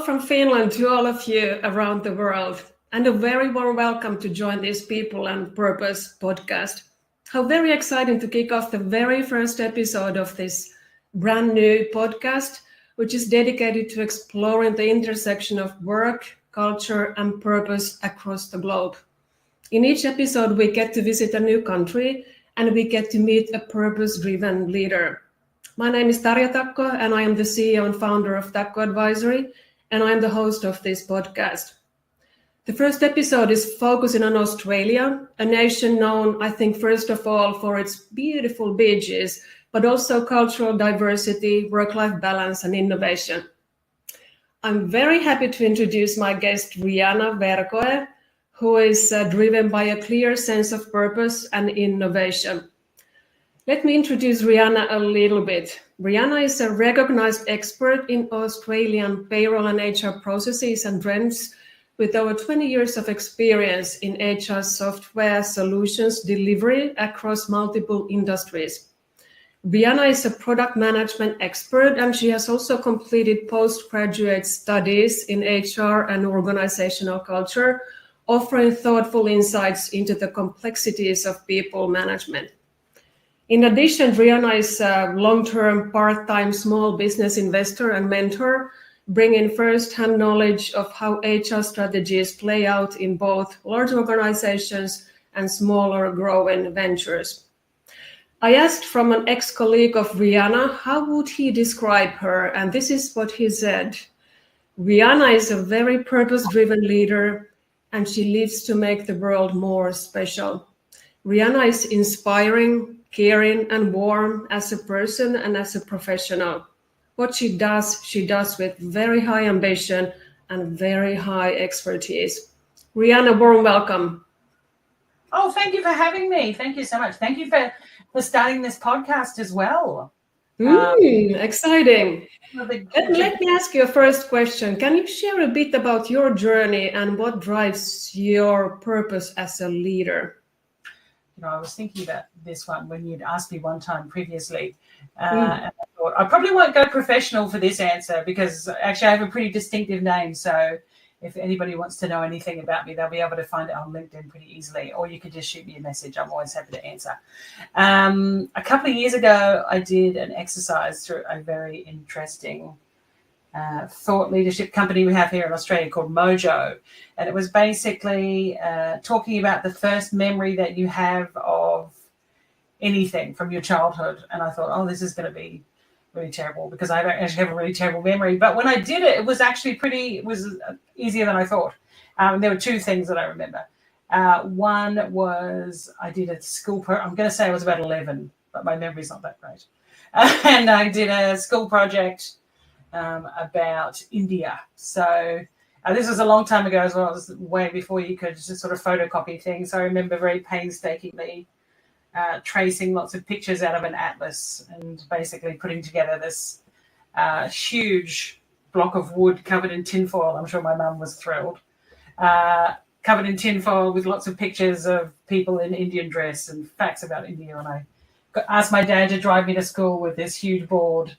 from Finland to all of you around the world, and a very warm welcome to join this People and Purpose podcast. How very exciting to kick off the very first episode of this brand new podcast, which is dedicated to exploring the intersection of work, culture, and purpose across the globe. In each episode, we get to visit a new country and we get to meet a purpose-driven leader. My name is Tarja Takko, and I am the CEO and founder of Takko Advisory, and I am the host of this podcast. The first episode is focusing on Australia, a nation known, I think, first of all, for its beautiful beaches, but also cultural diversity, work-life balance, and innovation. I'm very happy to introduce my guest, Reianna Vercoe, who is driven by a clear sense of purpose and innovation. Let me introduce Reianna a little bit. Reianna is a recognized expert in Australian payroll and HR processes and trends with over 20 years of experience in HR software solutions delivery across multiple industries. Reianna is a product management expert, and she has also completed postgraduate studies in HR and organizational culture, offering thoughtful insights into the complexities of people management. In addition, Reianna is a long-term part-time small business investor and mentor, bringing first-hand knowledge of how HR strategies play out in both large organizations and smaller growing ventures. I asked from an ex-colleague of Reianna, how would he describe her? And this is what he said. Reianna is a very purpose-driven leader, and she lives to make the world more special. Reianna is inspiring, caring, and warm as a person and as a professional. What she does with very high ambition and very high expertise. Reianna, warm welcome. Oh, thank you for having me. Thank you so much. Thank you for starting this podcast as well. Exciting. Let me ask you a first question. Can you share a bit about your journey and what drives your purpose as a leader? I was thinking about this one when you'd asked me one time previously. And I thought, I probably won't go professional for this answer because actually I have a pretty distinctive name. So if anybody wants to know anything about me, they'll be able to find it on LinkedIn pretty easily, or you could just shoot me a message. I'm always happy to answer. A couple of years ago, I did an exercise through a very interesting thought leadership company we have here in Australia called Mojo. And it was basically talking about the first memory that you have of anything from your childhood. And I thought, this is going to be really terrible because I don't actually have a really terrible memory. But when I did it, it was actually it was easier than I thought. There were two things that I remember. One was I did a school I'm going to say I was about 11, but my memory's not that great. And I did a school project about India. So this was a long time ago as well. It was way before you could just sort of photocopy things. So I remember very painstakingly tracing lots of pictures out of an atlas and basically putting together this huge block of wood covered in tinfoil. I'm sure my mum was thrilled. Covered in tinfoil with lots of pictures of people in Indian dress and facts about India. And I asked my dad to drive me to school with this huge board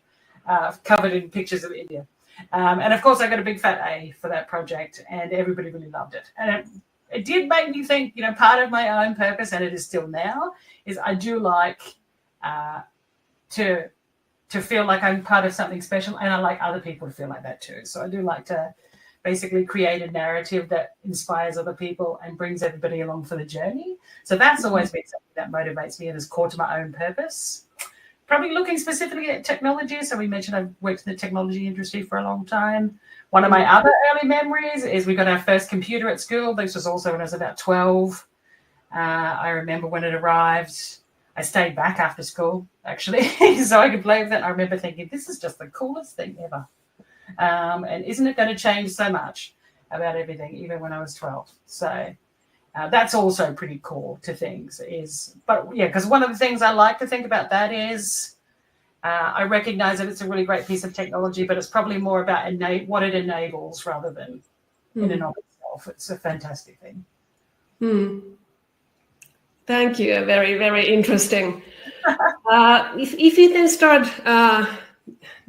covered in pictures of India. And of course, I got a big fat A for that project, and everybody really loved it. And it did make me think, part of my own purpose, and it is still now, is I do like to feel like I'm part of something special, and I like other people to feel like that too. So I do like to basically create a narrative that inspires other people and brings everybody along for the journey. So that's always been something that motivates me and is core to my own purpose. Probably looking specifically at technology. So we mentioned I've worked in the technology industry for a long time. One of my other early memories is we got our first computer at school. This was also when I was about 12. I remember when it arrived, I stayed back after school, actually, so I could play with it. I remember thinking, this is just the coolest thing ever. And isn't it going to change so much about everything, even when I was 12? So that's also pretty core to things because one of the things I like to think about that is I recognize that it's a really great piece of technology, but it's probably more about what it enables rather than in and of itself. It's a fantastic thing. Thank you. Very, very interesting. If you then start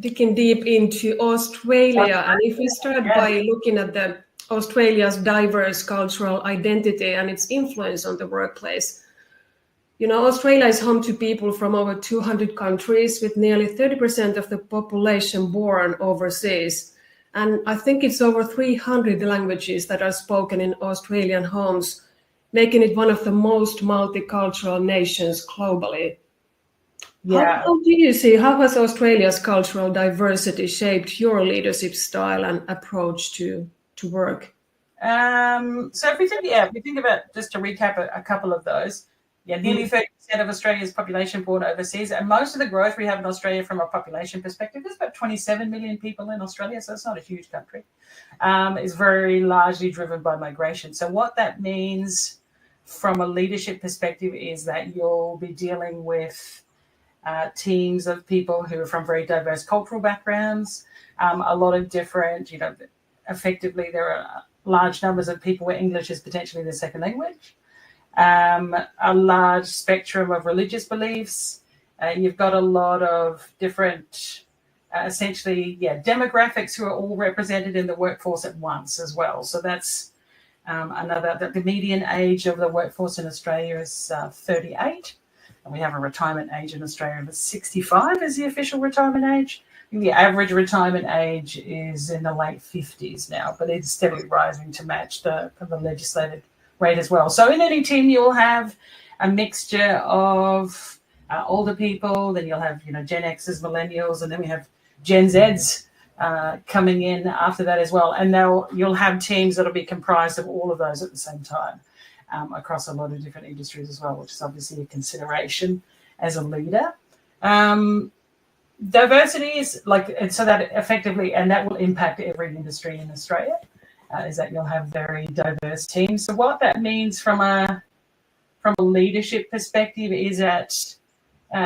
digging deep into Australia. And if we start by looking at the Australia's diverse cultural identity and its influence on the workplace, Australia is home to people from over 200 countries with nearly 30% of the population born overseas. And I think it's over 300 languages that are spoken in Australian homes, making it one of the most multicultural nations globally. Yeah. How do you see, how has Australia's cultural diversity shaped your leadership style and approach to work? So if we think about, just to recap a couple of those, nearly 30% of Australia's population born overseas, and most of the growth we have in Australia from a population perspective, there's about 27 million people in Australia, so it's not a huge country, is very largely driven by migration. So what that means from a leadership perspective is that you'll be dealing with teams of people who are from very diverse cultural backgrounds, a lot of different, effectively there are large numbers of people where English is potentially their second language, a large spectrum of religious beliefs. You've got a lot of different, essentially, demographics who are all represented in the workforce at once as well. So that's the median age of the workforce in Australia is 38. And we have a retirement age in Australia of 65 as the official retirement age. The average retirement age is in the late 50s now, but it's steadily rising to match the legislated rate as well. So in any team, you'll have a mixture of older people, then you'll have, Gen X's, millennials, and then we have Gen Z's coming in after that as well. And you'll have teams that'll be comprised of all of those at the same time across a lot of different industries as well, which is obviously a consideration as a leader. Diversity is so that effectively, and that will impact every industry in Australia, is that you'll have very diverse teams. So what that means from a leadership perspective is that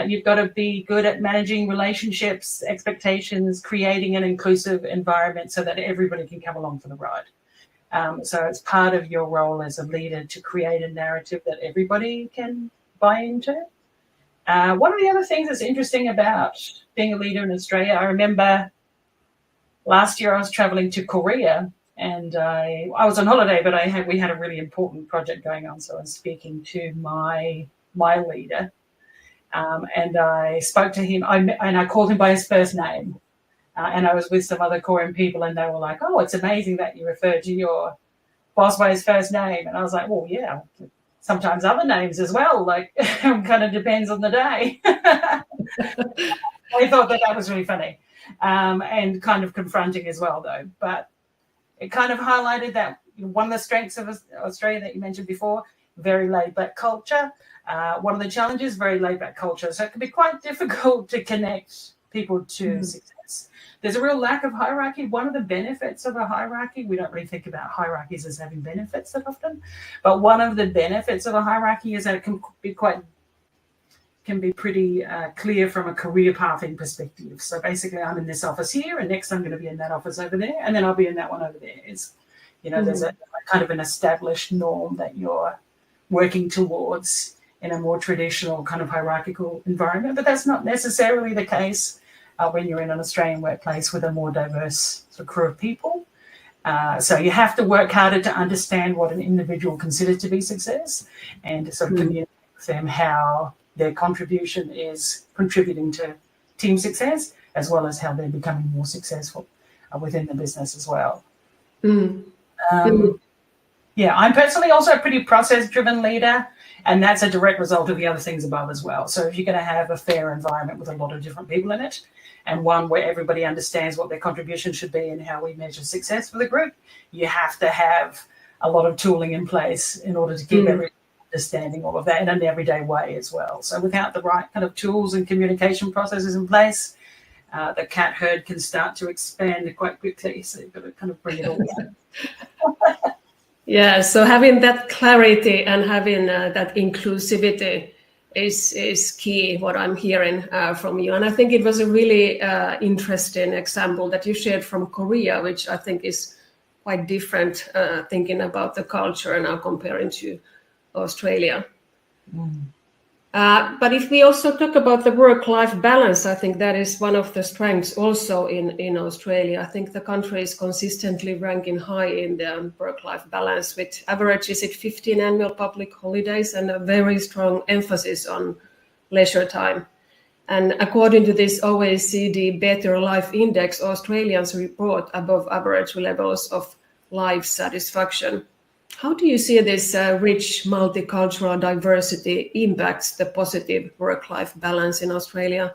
you've got to be good at managing relationships, expectations, creating an inclusive environment so that everybody can come along for the ride. So it's part of your role as a leader to create a narrative that everybody can buy into. One of the other things that's interesting about being a leader in Australia, I remember last year I was traveling to Korea and I was on holiday, but we had a really important project going on. So I was speaking to my leader and I spoke to him and I called him by his first name. And I was with some other Korean people and they were like, oh, it's amazing that you referred to your boss by his first name. And I was like, well, yeah, sometimes other names as well. It kind of depends on the day. I thought that was really funny and kind of confronting as well, though. But it kind of highlighted that one of the strengths of Australia that you mentioned before, very laid-back culture. One of the challenges, very laid-back culture. So it can be quite difficult to connect people to success. There's a real lack of hierarchy. One of the benefits of a hierarchy, we don't really think about hierarchies as having benefits that often, but one of the benefits of a hierarchy is that it can be pretty clear from a career pathing perspective. So basically I'm in this office here and next I'm going to be in that office over there and then I'll be in that one over there. There's a kind of an established norm that you're working towards in a more traditional kind of hierarchical environment, but that's not necessarily the case when you're in an Australian workplace with a more diverse sort of crew of people. So you have to work harder to understand what an individual considers to be success and to sort of communicate with them how their contribution is contributing to team success, as well as how they're becoming more successful within the business as well. I'm personally also a pretty process-driven leader, and that's a direct result of the other things above as well. So if you're going to have a fair environment with a lot of different people in it, and one where everybody understands what their contribution should be and how we measure success for the group, you have to have a lot of tooling in place in order to keep everybody understanding all of that in an everyday way as well. So without the right kind of tools and communication processes in place, the cat herd can start to expand quite quickly. So you've got to kind of bring it all down. Yeah, so having that clarity and having that inclusivity is key, what I'm hearing from you. And I think it was a really interesting example that you shared from Korea, which I think is quite different, thinking about the culture now comparing to Australia. But if we also talk about the work-life balance, I think that is one of the strengths also in Australia. I think the country is consistently ranking high in the work-life balance, with average is it 15 annual public holidays and a very strong emphasis on leisure time. And according to this OECD Better Life Index, Australians report above average levels of life satisfaction. How do you see this rich multicultural diversity impacts the positive work-life balance in Australia?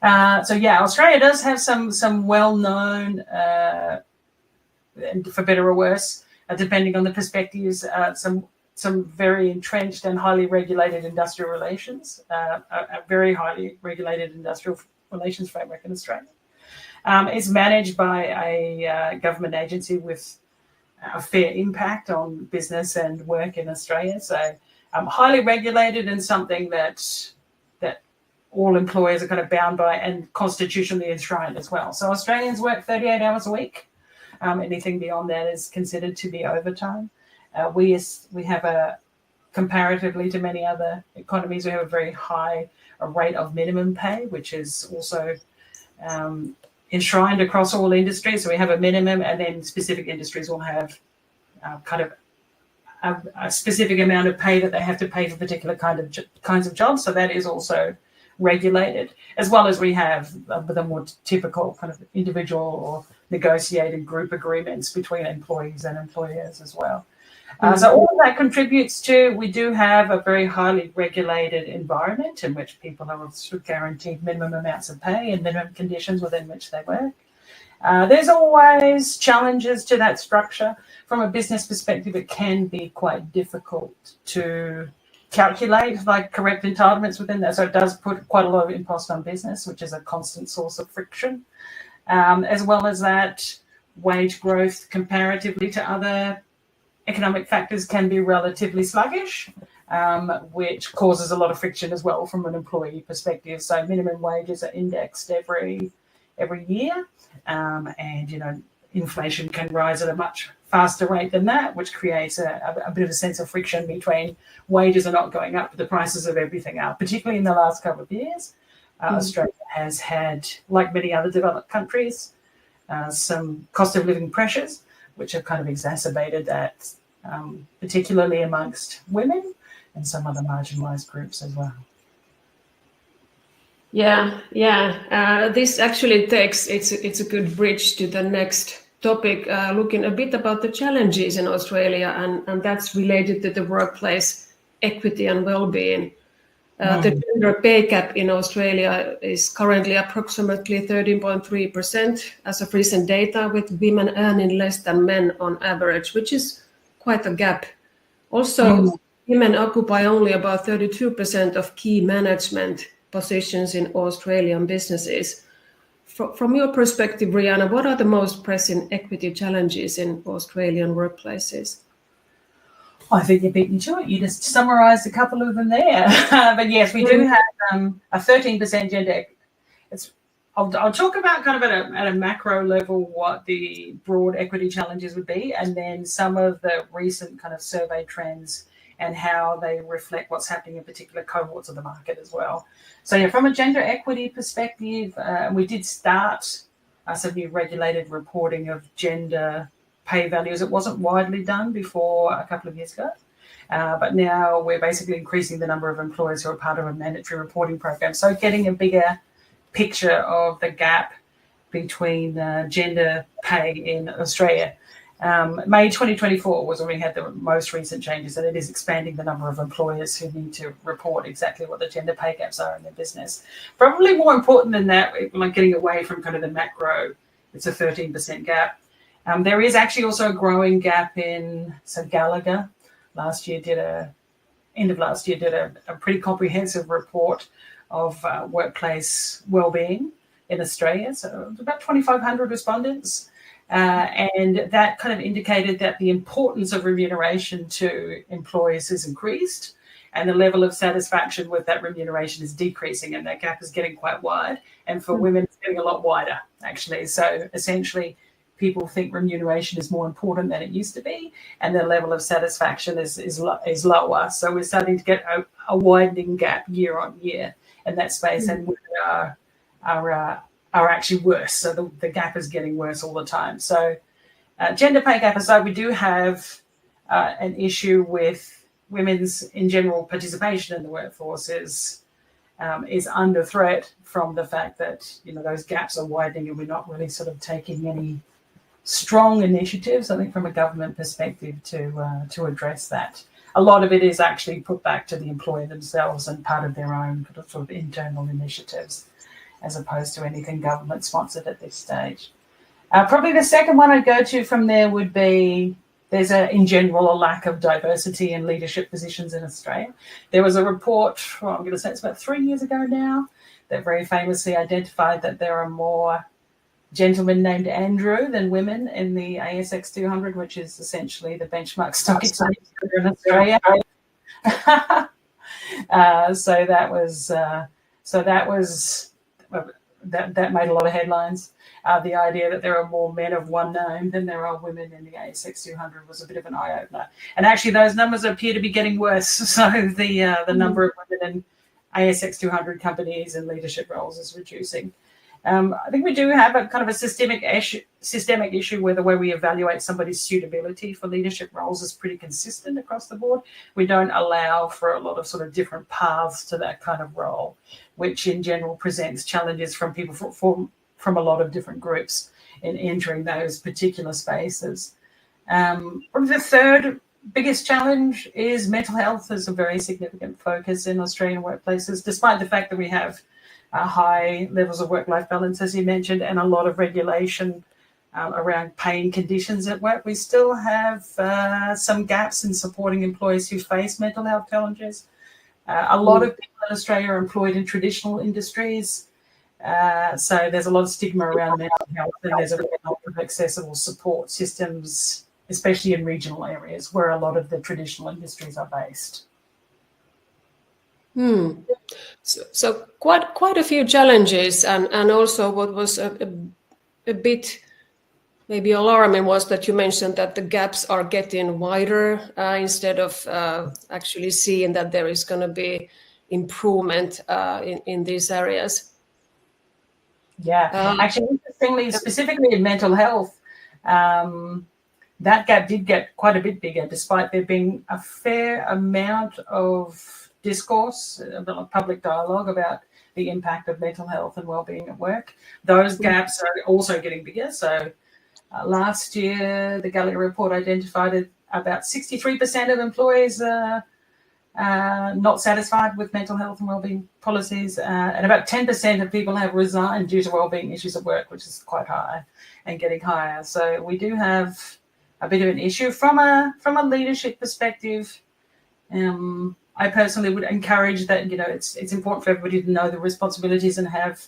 Australia does have some well-known, and for better or worse, depending on the perspectives, some very entrenched and highly regulated industrial relations, a very highly regulated industrial relations framework in Australia. It's managed by a government agency with a fair impact on business and work in Australia. So highly regulated and something that all employers are kind of bound by and constitutionally enshrined as well. So Australians work 38 hours a week. Anything beyond that is considered to be overtime. We have comparatively to many other economies, we have a very high rate of minimum pay, which is also enshrined across all industries. So we have a minimum, and then specific industries will have a specific amount of pay that they have to pay for particular kinds of jobs. So that is also regulated, as well as we have the more typical kind of individual or negotiated group agreements between employees and employers as well. So all of that contributes to, we do have a very highly regulated environment in which people are guaranteed minimum amounts of pay and minimum conditions within which they work. There's always challenges to that structure. From a business perspective, it can be quite difficult to calculate like correct entitlements within that. So it does put quite a lot of impost on business, which is a constant source of friction. As well as that, wage growth comparatively to other economic factors can be relatively sluggish, which causes a lot of friction as well from an employee perspective. So minimum wages are indexed every year, and inflation can rise at a much faster rate than that, which creates a bit of a sense of friction between wages are not going up, but the prices of everything are. Particularly in the last couple of years, Australia has had, like many other developed countries, some cost of living pressures, which have kind of exacerbated that, particularly amongst women and some other marginalised groups as well. This actually it's a good bridge to the next topic, looking a bit about the challenges in Australia, and that's related to the workplace equity and well-being. The gender pay gap in Australia is currently approximately 13.3% as of recent data, with women earning less than men on average, which is quite a gap. Also, women occupy only about 32% of key management positions in Australian businesses. From your perspective, Reianna, what are the most pressing equity challenges in Australian workplaces? I think you beat me to it. You just summarised a couple of them there. But yes, we do have a 13% gender. I'll talk about kind of at a macro level what the broad equity challenges would be, and then some of the recent kind of survey trends and how they reflect what's happening in particular cohorts of the market as well. So from a gender equity perspective, we did start some new regulated reporting of gender pay values. It wasn't widely done before a couple of years ago, but now we're basically increasing the number of employers who are part of a mandatory reporting program. So getting a bigger picture of the gap between gender pay in Australia. May 2024 was when we had the most recent changes, and it is expanding the number of employers who need to report exactly what the gender pay gaps are in their business. Probably more important than that, like getting away from kind of the macro, it's a 13% gap. There is actually also a growing gap in, so Gallagher end of last year did a pretty comprehensive report of workplace wellbeing in Australia. So about 2,500 respondents. And that kind of indicated that the importance of remuneration to employees has increased, and the level of satisfaction with that remuneration is decreasing, and that gap is getting quite wide. And for women, it's getting a lot wider, actually. So essentially, people think remuneration is more important than it used to be, and their level of satisfaction is lower. So we're starting to get a widening gap year on year in that space, and women are actually worse. So the gap is getting worse all the time. So gender pay gap aside, we do have an issue with women's in general participation in the workforce is under threat from the fact that those gaps are widening, and we're not really sort of taking any strong initiatives, I think, from a government perspective to address that. A lot of it is actually put back to the employer themselves and part of their own sort of internal initiatives, as opposed to anything government sponsored at this stage. Probably the second one I'd go to from there would be there's in general a lack of diversity in leadership positions in Australia. There was a report, I'm going to say it's about 3 years ago now, that very famously identified that there are more gentlemen named Andrew than women in the ASX 200, which is essentially the benchmark stock exchange in Australia. That made a lot of headlines. The idea that there are more men of one name than there are women in the ASX 200 was a bit of an eye-opener. And actually, those numbers appear to be getting worse. So the number of women in ASX 200 companies and leadership roles is reducing. I think we do have a kind of a systemic issue where the way we evaluate somebody's suitability for leadership roles is pretty consistent across the board. We don't allow for a lot of sort of different paths to that kind of role, which in general presents challenges from people from a lot of different groups in entering those particular spaces. Probably the third biggest challenge is mental health is a very significant focus in Australian workplaces, despite the fact that we have high levels of work-life balance, as you mentioned, and a lot of regulation around pain conditions at work. We still have some gaps in supporting employees who face mental health challenges. A lot of people in Australia are employed in traditional industries, so there's a lot of stigma around mental health, and there's a lot of accessible support systems, especially in regional areas where a lot of the traditional industries are based. So quite a few challenges, and also what was a bit maybe alarming was that you mentioned that the gaps are getting wider instead of actually seeing that there is going to be improvement in these areas. Yeah, actually, interestingly, specifically in mental health, that gap did get quite a bit bigger, despite there being a fair amount of discourse, public dialogue about the impact of mental health and wellbeing at work. Those gaps are also getting bigger. So last year, the Gallup report identified about 63% of employees not satisfied with mental health and wellbeing policies, and about 10% of people have resigned due to wellbeing issues at work, which is quite high and getting higher. So we do have a bit of an issue from a leadership perspective. I personally would encourage that, it's important for everybody to know the responsibilities and have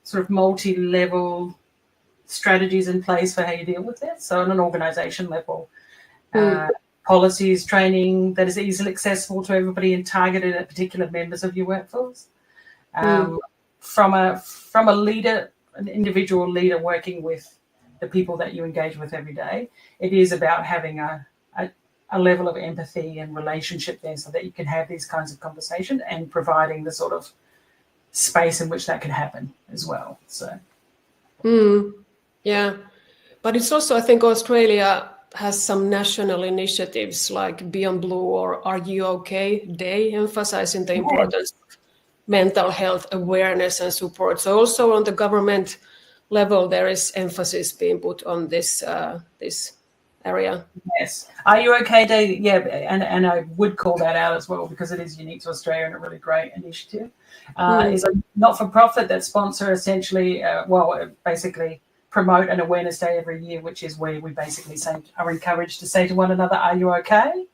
sort of multi-level strategies in place for how you deal with it. So on an organisation level, policies, training that is easily accessible to everybody and targeted at particular members of your workforce. From a leader, an individual leader working with the people that you engage with every day, it is about having a level of empathy and relationship there so that you can have these kinds of conversation and providing the sort of space in which that can happen as well. So, yeah, but it's also, I think Australia has some national initiatives like Beyond Blue or Are You OK Day, emphasizing the importance of mental health awareness and support. So also on the government level, there is emphasis being put on this area. Yes. Are You OK Day? Yeah, and I would call that out as well because it is unique to Australia and a really great initiative. Is a not-for-profit that sponsor essentially, basically promote an awareness day every year, which is where we basically are encouraged to say to one another, are you okay?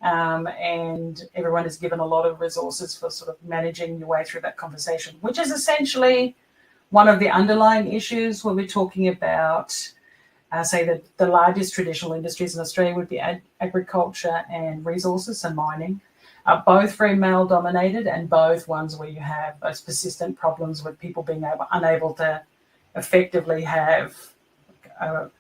And everyone is given a lot of resources for sort of managing your way through that conversation, which is essentially one of the underlying issues when we're talking about say that the largest traditional industries in Australia would be agriculture and resources and mining, are both very male dominated and both ones where you have those persistent problems with people being unable to effectively have a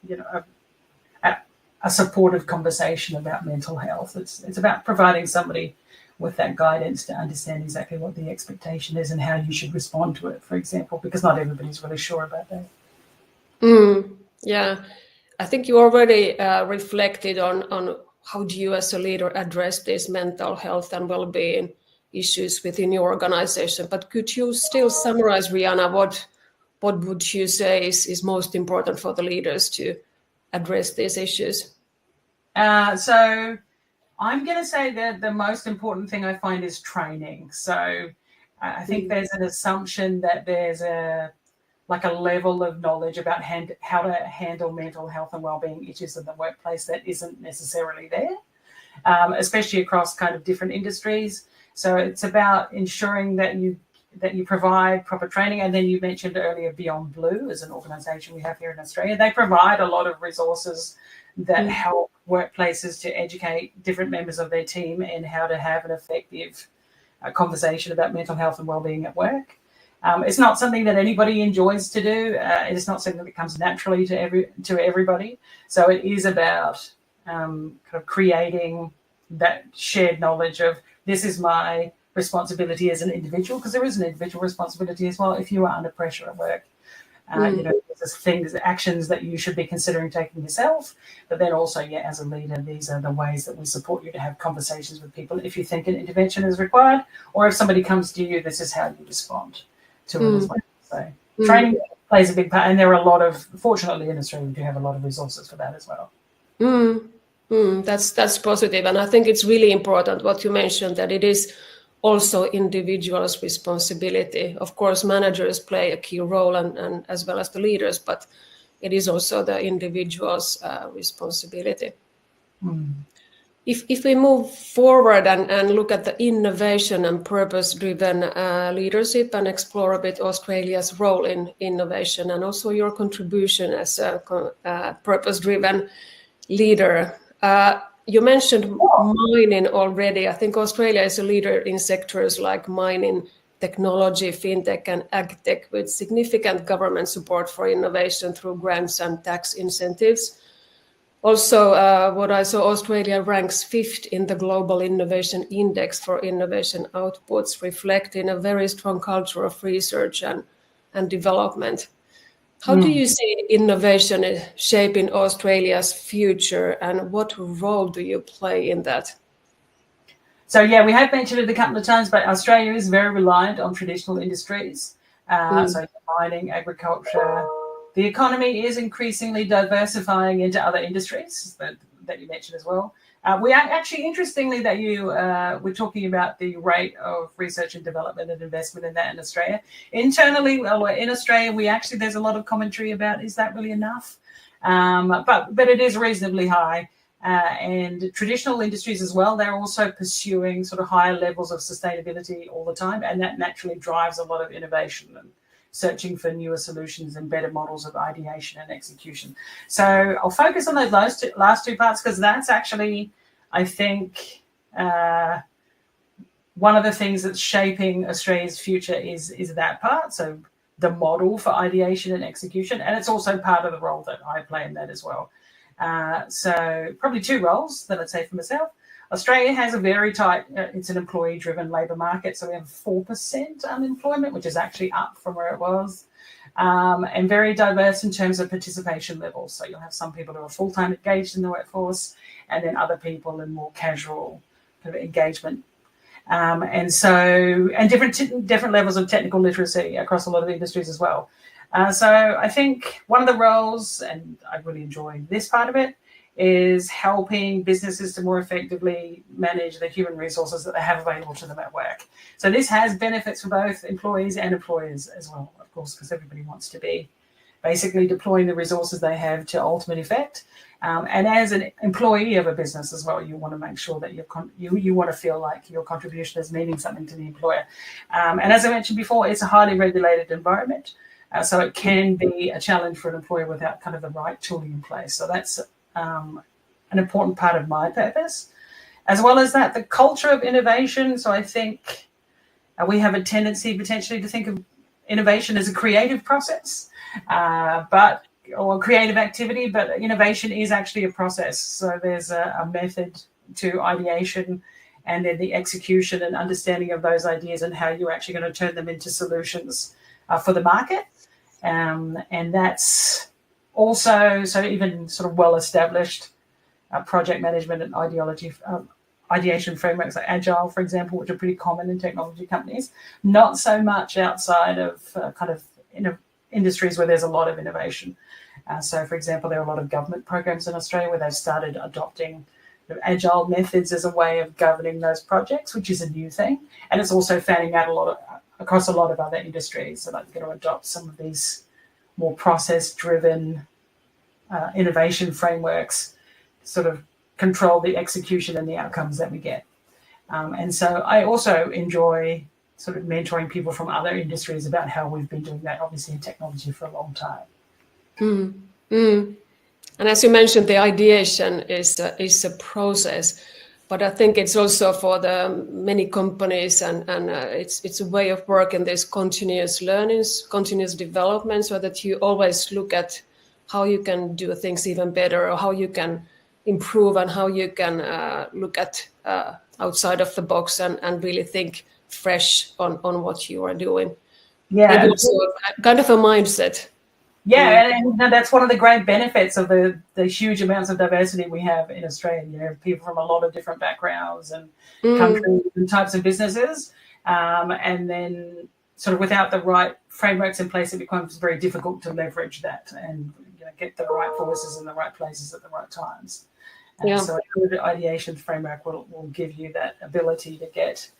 supportive conversation about mental health. It's about providing somebody with that guidance to understand exactly what the expectation is and how you should respond to it, for example, because not everybody's really sure about that. Yeah, I think you already reflected on how do you as a leader address these mental health and well-being issues within your organization. But could you still summarize, Reianna, what would you say is most important for the leaders to address these issues? So I'm going to say that the most important thing I find is training. So I think there's an assumption that there's a level of knowledge about how to handle mental health and wellbeing issues in the workplace that isn't necessarily there, especially across kind of different industries. So it's about ensuring that you provide proper training. And then you mentioned earlier Beyond Blue as an organisation we have here in Australia. They provide a lot of resources that help workplaces to educate different members of their team in how to have an effective conversation about mental health and wellbeing at work. It's not something that anybody enjoys to do. It's not something that comes naturally to everybody. So it is about kind of creating that shared knowledge of this is my responsibility as an individual, because there is an individual responsibility as well if you are under pressure at work. There's actions that you should be considering taking yourself, but then also, as a leader, these are the ways that we support you to have conversations with people if you think an intervention is required, or if somebody comes to you, this is how you respond to it as well. So training plays a big part, and there are fortunately in Australia, we do have a lot of resources for that as well. That's positive, and I think it's really important what you mentioned, that it is also individuals' responsibility. Of course, managers play a key role, and as well as the leaders, but it is also the individual's responsibility. If we move forward and look at the innovation and purpose-driven leadership and explore a bit Australia's role in innovation and also your contribution as a purpose-driven leader. You mentioned mining already. I think Australia is a leader in sectors like mining, technology, fintech, and agtech, with significant government support for innovation through grants and tax incentives. Also, what I saw, Australia ranks 5th in the Global Innovation Index for innovation outputs, reflecting a very strong culture of research and development. How do you see innovation shaping Australia's future, and what role do you play in that? So, we have mentioned it a couple of times, but Australia is very reliant on traditional industries. So mining, agriculture. The economy is increasingly diversifying into other industries that you mentioned as well. We are actually, interestingly, that we're talking about the rate of research and development and investment in that in Australia. Internally, in Australia, there's a lot of commentary about, is that really enough? But it is reasonably high. And traditional industries as well, they're also pursuing sort of higher levels of sustainability all the time, and that naturally drives a lot of innovation and searching for newer solutions and better models of ideation and execution. So I'll focus on those last two parts, because that's actually, I think, one of the things that's shaping Australia's future is that part. So the model for ideation and execution, and it's also part of the role that I play in that as well. So probably two roles that I'd say for myself. Australia has a very tight, it's an employee-driven labour market, so we have 4% unemployment, which is actually up from where it was, and very diverse in terms of participation levels. So you'll have some people who are full-time engaged in the workforce, and then other people in more casual kind of engagement. And different levels of technical literacy across a lot of industries as well. So I think one of the roles, and I really enjoy this part of it, is helping businesses to more effectively manage the human resources that they have available to them at work. So this has benefits for both employees and employers as well, of course, because everybody wants to be basically deploying the resources they have to ultimate effect. And as an employee of a business as well, you want to make sure that you want to feel like your contribution is meaning something to the employer. And as I mentioned before, it's a highly regulated environment. So it can be a challenge for an employer without kind of the right tooling in place. So that's an important part of my purpose. As well as that, the culture of innovation. So I think we have a tendency potentially to think of innovation as a creative process, but or creative activity, but innovation is actually a process. So there's a method to ideation, and then the execution and understanding of those ideas and how you're actually going to turn them into solutions for the market. And that's also, so even sort of well-established project management and ideation frameworks like Agile, for example, which are pretty common in technology companies, not so much outside of industries where there's a lot of innovation. So, for example, there are a lot of government programs in Australia where they've started adopting Agile methods as a way of governing those projects, which is a new thing. And it's also fanning out across a lot of other industries. So like they're going to adopt some of these more process-driven innovation frameworks, sort of control the execution and the outcomes that we get. And so I also enjoy sort of mentoring people from other industries about how we've been doing that, obviously in technology for a long time. And as you mentioned, the ideation is a process, but I think it's also for the many companies, and it's a way of working. There's continuous learnings, continuous development, so that you always look at how you can do things even better, or how you can improve, and how you can look at outside of the box and really think fresh on what you are doing. Yeah, it's kind of a mindset. Yeah, and that's one of the great benefits of the huge amounts of diversity we have in Australia. You know, people from a lot of different backgrounds and countries and types of businesses. And then sort of without the right frameworks in place, it becomes very difficult to leverage that and get the right voices in the right places at the right times. So a good ideation framework will give you that ability to get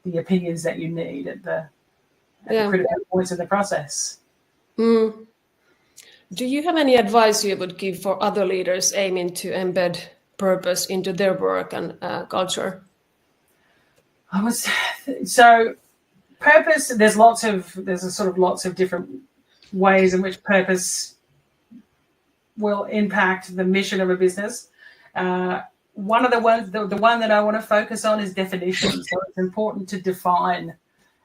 the opinions that you need at the critical points in the process. Do you have any advice you would give for other leaders aiming to embed purpose into their work and culture? So purpose, there's lots of different ways in which purpose will impact the mission of a business. One of the ones, the one that I want to focus on is definition. So it's important to define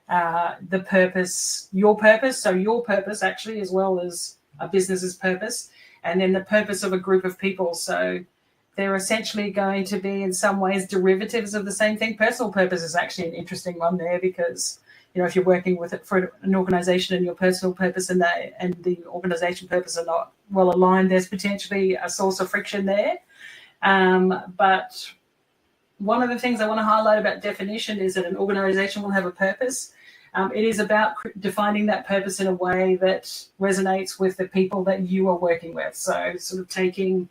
the purpose, your purpose. So your purpose actually, as well as a business's purpose, and then the purpose of a group of people. So they're essentially going to be in some ways derivatives of the same thing. Personal purpose is actually an interesting one there, because if you're working with it for an organization and your personal purpose and the organization purpose are not well aligned, there's potentially a source of friction there. But one of the things I want to highlight about definition is that an organization will have a purpose. It is about defining that purpose in a way that resonates with the people that you are working with. So sort of taking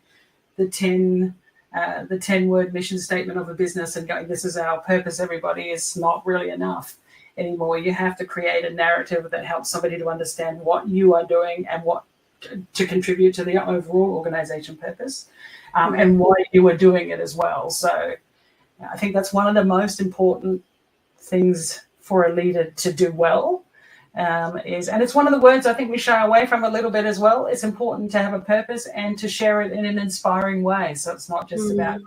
the 10-word mission statement of a business and going, this is our purpose, everybody, is not really enough anymore. You have to create a narrative that helps somebody to understand what you are doing and what to contribute to the overall organization purpose, and why you are doing it as well. So I think that's one of the most important things for a leader to do well, and it's one of the words I think we shy away from a little bit as well. It's important to have a purpose and to share it in an inspiring way. So it's not just about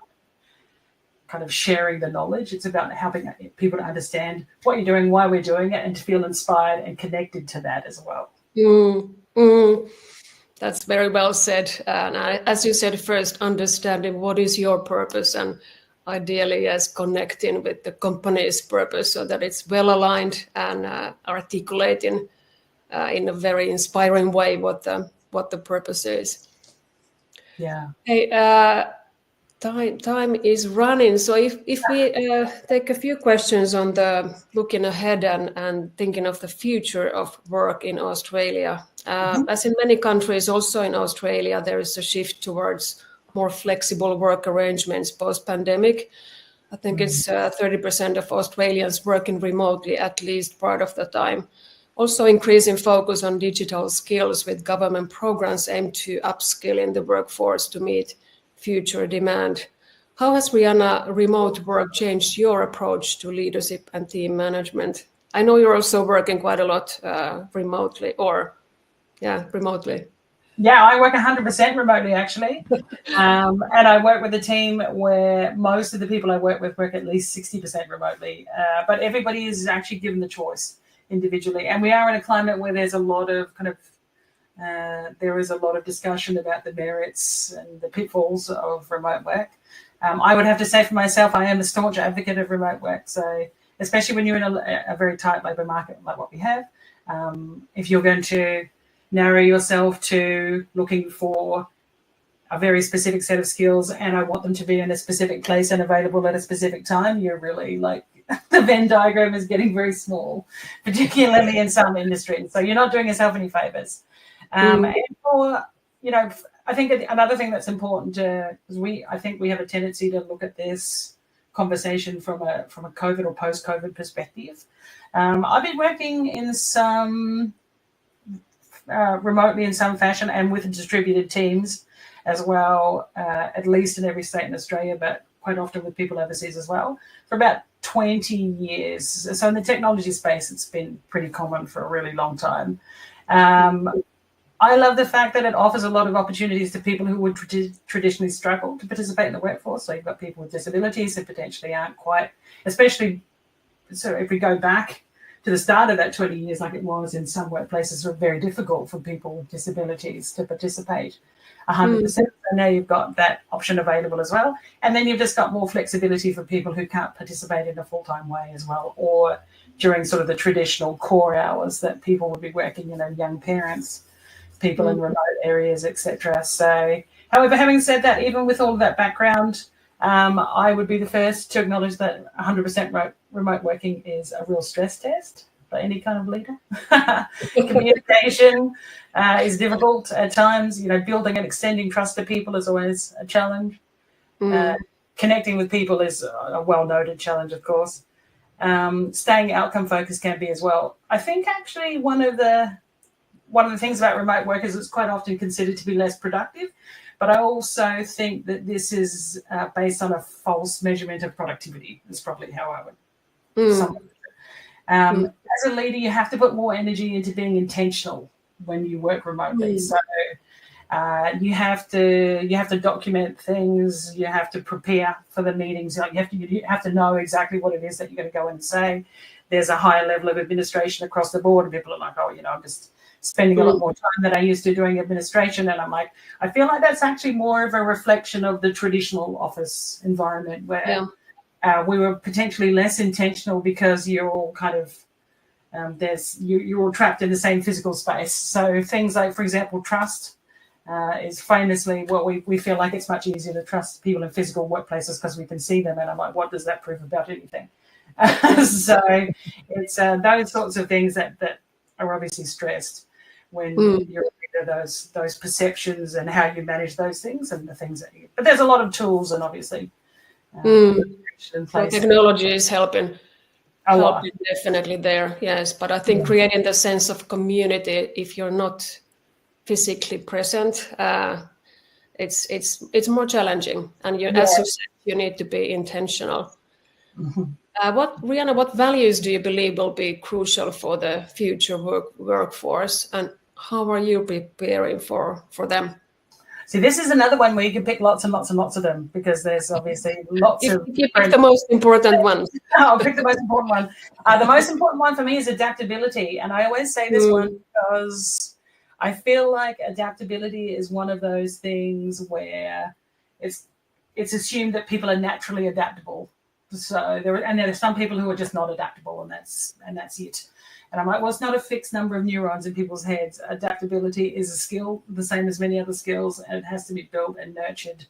kind of sharing the knowledge. It's about helping people to understand what you're doing, why we're doing it, and to feel inspired and connected to that as well. That's very well said. And as you said, first understanding what is your purpose, and ideally as connecting with the company's purpose so that it's well aligned and articulating in a very inspiring way what the purpose is. Yeah. Hey, time is running. So if we take a few questions on the looking ahead and thinking of the future of work in Australia. As in many countries, also in Australia, there is a shift towards more flexible work arrangements post-pandemic. I think it's 30% of Australians working remotely at least part of the time. Also increasing focus on digital skills with government programs aimed to upskill in the workforce to meet future demand. How has, Reianna, remote work changed your approach to leadership and team management? I know you're also working quite a lot remotely. Yeah, I work 100% remotely, actually. And I work with a team where most of the people I work with work at least 60% remotely. But everybody is actually given the choice individually. And we are in a climate where there's a lot of kind of There is a lot of discussion about the merits and the pitfalls of remote work. I would have to say for myself, I am a staunch advocate of remote work. So especially when you're in a very tight labour market like what we have, if you're going to narrow yourself to looking for a very specific set of skills and I want them to be in a specific place and available at a specific time, you're really like the Venn diagram is getting very small, particularly in some industries. So you're not doing yourself any favours. And for, I think another thing that's important is I think we have a tendency to look at this conversation from a COVID or post-COVID perspective. I've been working in some remotely in some fashion and with distributed teams as well, at least in every state in Australia, but quite often with people overseas as well, for about 20 years. So in the technology space, it's been pretty common for a really long time. I love the fact that it offers a lot of opportunities to people who would traditionally struggle to participate in the workforce. So you've got people with disabilities who potentially aren't quite, especially, so if we go back to the start of that 20 years, like it was in some workplaces, were very difficult for people with disabilities to participate 100%. So now you've got that option available as well. And then you've just got more flexibility for people who can't participate in a full-time way as well, or during sort of the traditional core hours that people would be working, young parents, people in remote areas, etc. So, however, having said that, even with all of that background, I would be the first to acknowledge that 100% remote working is a real stress test for any kind of leader. Communication is difficult at times. Building and extending trust to people is always a challenge. Connecting with people is a well-noted challenge, of course. Staying outcome focused can be as well. I think actually one of the things about remote work is it's quite often considered to be less productive, but I also think that this is based on a false measurement of productivity. Is probably how I would sum it. As a leader, you have to put more energy into being intentional when you work remotely. So you have to document things. You have to prepare for the meetings. You have to know exactly what it is that you're going to go and say. There's a higher level of administration across the board, and people are like, I'm just spending a lot more time than I used to doing administration. And I'm like, I feel like that's actually more of a reflection of the traditional office environment where we were potentially less intentional because you're all kind of, you're all trapped in the same physical space. So things like, for example, trust is famously what we feel like it's much easier to trust people in physical workplaces because we can see them. And I'm like, what does that prove about anything? So it's those sorts of things that are obviously stressed when you're aware of those perceptions and how you manage those things and the things but there's a lot of tools and obviously in place. Technology is helping definitely there, yes, but I think creating the sense of community, if you're not physically present, it's more challenging, and as you said, you need to be intentional. Reianna, what values do you believe will be crucial for the future workforce, and how are you preparing for them? See, this is another one where you can pick lots and lots and lots of them because there's obviously lots of... You pick the most important ones. I'll pick the most important one. The most important one for me is adaptability, and I always say this one because I feel like adaptability is one of those things where it's assumed that people are naturally adaptable. So there are some people who are just not adaptable, and that's it. And I'm like, well, it's not a fixed number of neurons in people's heads. Adaptability is a skill, the same as many other skills, and it has to be built and nurtured.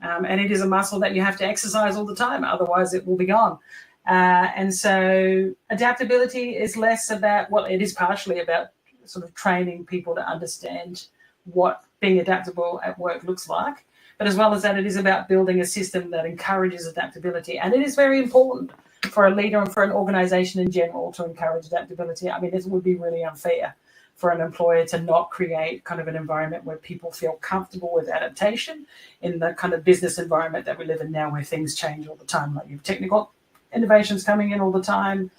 And it is a muscle that you have to exercise all the time, otherwise it will be gone. And so adaptability is less about, well, it is partially about sort of training people to understand what being adaptable at work looks like. But as well as that, it is about building a system that encourages adaptability. And it is very important for a leader and for an organisation in general to encourage adaptability. I mean, it would be really unfair for an employer to not create kind of an environment where people feel comfortable with adaptation in the kind of business environment that we live in now, where things change all the time. Like you have technical innovations coming in all the time,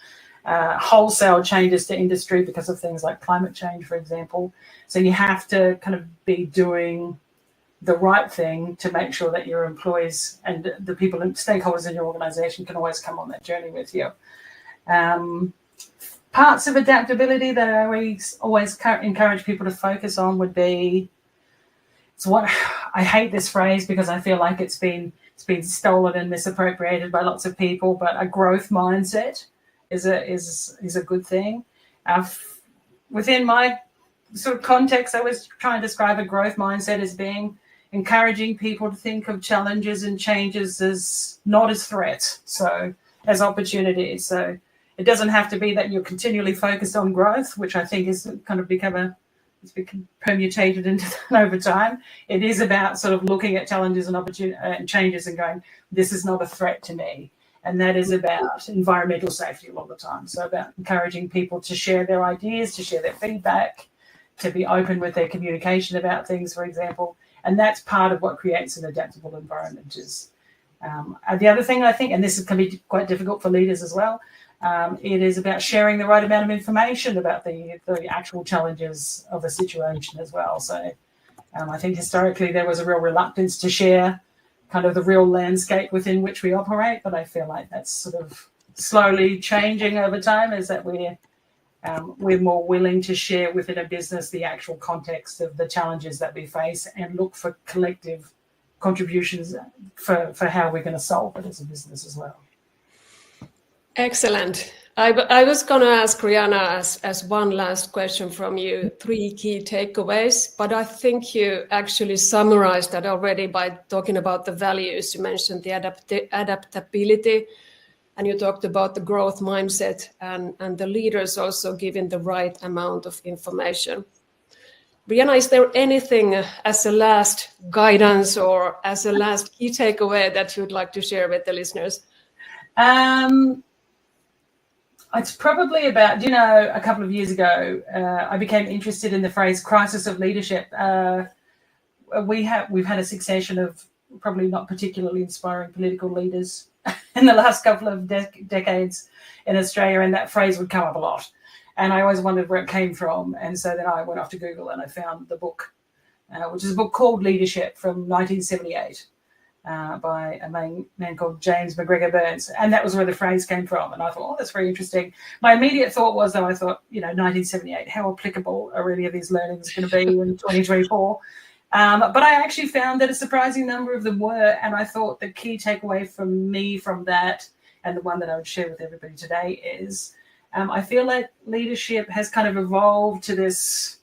wholesale changes to industry because of things like climate change, for example. So you have to kind of be doing the right thing to make sure that your employees and the people and stakeholders in your organisation can always come on that journey with you. parts of adaptability that I always encourage people to focus on would be, it's what I hate this phrase because I feel like it's been stolen and misappropriated by lots of people, but a growth mindset is a good thing. Within my sort of context, I was trying to describe a growth mindset as being encouraging people to think of challenges and changes as not as threats, so as opportunities. So it doesn't have to be that you're continually focused on growth, which I think is kind of it's become permutated into that over time. It is about sort of looking at challenges and opportunities and changes and going, this is not a threat to me. And that is about environmental safety a lot of the time. So about encouraging people to share their ideas, to share their feedback, to be open with their communication about things, for example. And that's part of what creates an adaptable environment. The other thing I think, and this can be quite difficult for leaders as well, it is about sharing the right amount of information about the actual challenges of a situation as well. So I think historically there was a real reluctance to share kind of the real landscape within which we operate, but I feel like that's sort of slowly changing over time, is that we're more willing to share within a business the actual context of the challenges that we face and look for collective contributions for how we're going to solve it as a business as well. Excellent. I was going to ask Reianna as one last question from you, 3 key takeaways, but I think you actually summarized that already by talking about the values. You mentioned the adaptability, and you talked about the growth mindset and the leaders also giving the right amount of information. Reianna, is there anything as a last guidance or as a last key takeaway that you'd like to share with the listeners? It's probably about, a couple of years ago, I became interested in the phrase crisis of leadership. We've had a succession of probably not particularly inspiring political leaders in the last couple of decades in Australia, and that phrase would come up a lot. And I always wondered where it came from. And so then I went off to Google and I found the book, which is a book called Leadership from 1978. By a man called James McGregor Burns. And that was where the phrase came from. And I thought, that's very interesting. My immediate thought was, though, 1978, how applicable are really these learnings going to be in 2024? But I actually found that a surprising number of them were. And I thought the key takeaway from me from that, and the one that I would share with everybody today, is I feel like leadership has kind of evolved to this,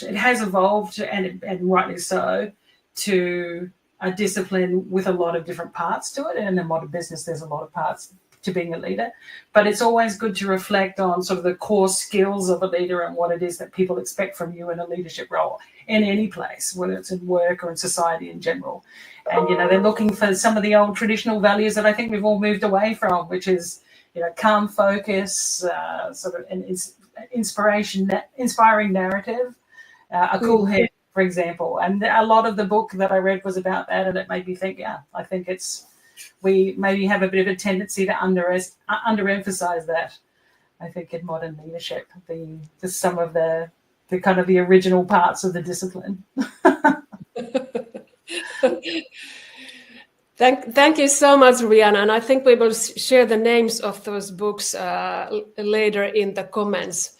it has evolved, and rightly so, to a discipline with a lot of different parts to it. And in a modern business, there's a lot of parts to being a leader. But it's always good to reflect on sort of the core skills of a leader and what it is that people expect from you in a leadership role in any place, whether it's in work or in society in general. And, they're looking for some of the old traditional values that I think we've all moved away from, which is, calm focus, sort of an inspiring narrative, a cool head, for example. And a lot of the book that I read was about that, and it made me think, I think we maybe have a bit of a tendency to underemphasize that. I think in modern leadership, some of the kind of the original parts of the discipline. Thank you so much, Reianna. And I think we will share the names of those books later in the comments.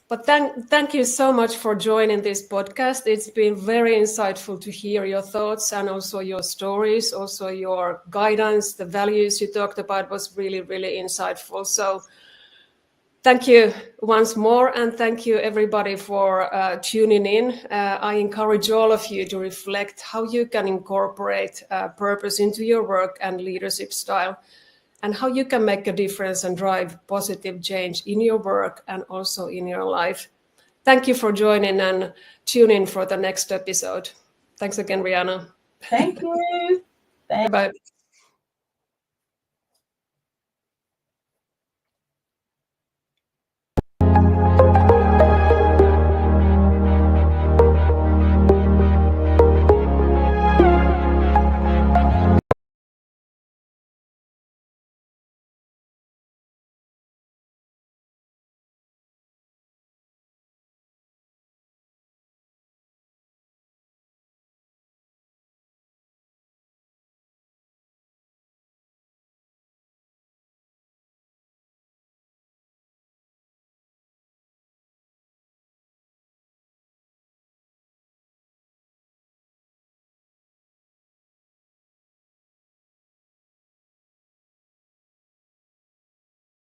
But thank you so much for joining this podcast. It's been very insightful to hear your thoughts and also your stories, also your guidance, the values you talked about was really, really insightful. So thank you once more, and thank you everybody for tuning in. I encourage all of you to reflect how you can incorporate purpose into your work and leadership style, and how you can make a difference and drive positive change in your work and also in your life. Thank you for joining, and tune in for the next episode. Thanks again, Reianna. Thank you. Bye.